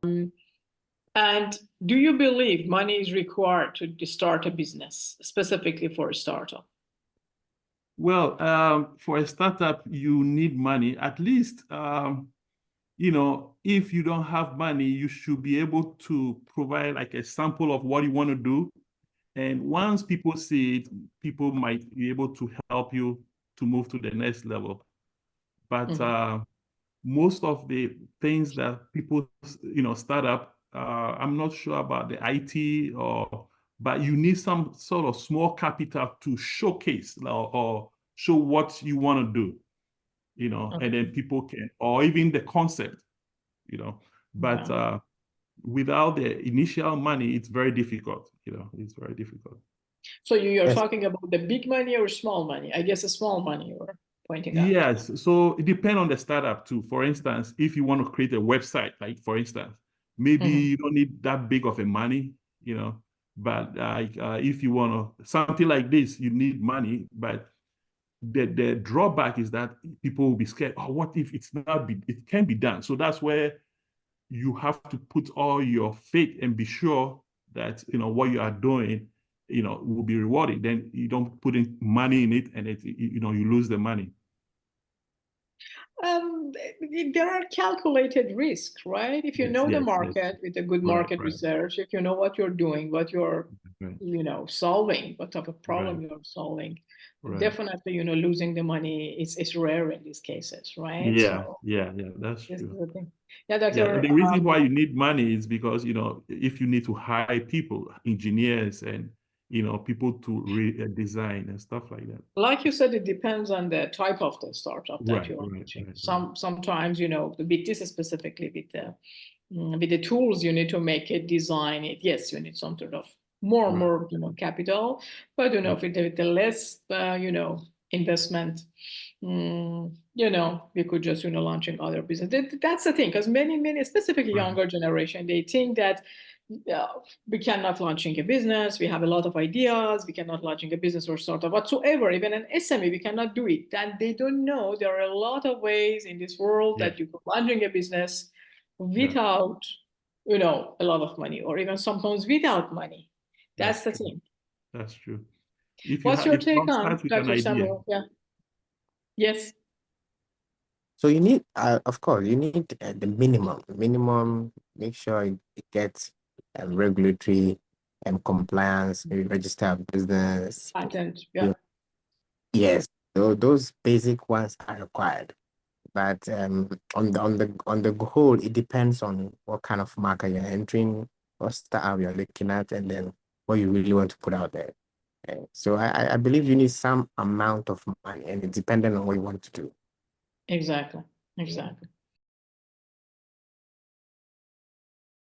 And do you believe money is required to start a business, specifically for a startup? Well, for a startup, you need money. At least, if you don't have money, you should be able to provide like a sample of what you want to do. And once people see it, people might be able to help you to move to the next level. But most of the things that people, start up, I'm not sure about the IT but you need some sort of small capital to showcase or show what you want to do, and then people can, or even the concept, but without the initial money, it's very difficult, it's very difficult. So you're talking about the big money or small money? I guess a small money you're pointing out. Yes, so it depends on the startup too. For instance, if you want to create a website, like for instance, maybe you don't need that big of a money, but if you want to, something like this, you need money, but the drawback is that people will be scared. Oh, what if it can be done? So that's where you have to put all your faith and be sure that, what you are doing, will be rewarded. Then you don't put in money in it and you lose the money. There are calculated risks, right? If you know the market with a good market research, if you know what you're doing, what you're, solving, what type of problem you're solving, definitely, losing the money is rare in these cases, right? Yeah, so, that's true. The thing. Yeah, Doctor. The reason why you need money is because, if you need to hire people, engineers, and people to redesign and stuff like that. Like you said, it depends on the type of the startup that you're launching. Sometimes, with this specifically, with the tools you need to make it, design it. Yes, you need some sort of more capital, but with the less investment, we could just launching other business. That's the thing, because many, specifically younger generation, they think that we cannot launching a business. We have a lot of ideas. We cannot launching a business or startup whatsoever. Even an SME, we cannot do it. And they don't know there are a lot of ways in this world that you could launching a business without, a lot of money, or even sometimes without money. That's the thing. That's true. What's your take on Dr. Samuel? Yeah. Yes. So you need, of course, you need the minimum. Make sure it gets regulatory and compliance, maybe register a business. Patent. Yeah. Yes, so those basic ones are required. But on the whole, it depends on what kind of market you're entering, what startup you're looking at, and then what you really want to put out there. So I believe you need some amount of money, and it's dependent on what you want to do. Exactly.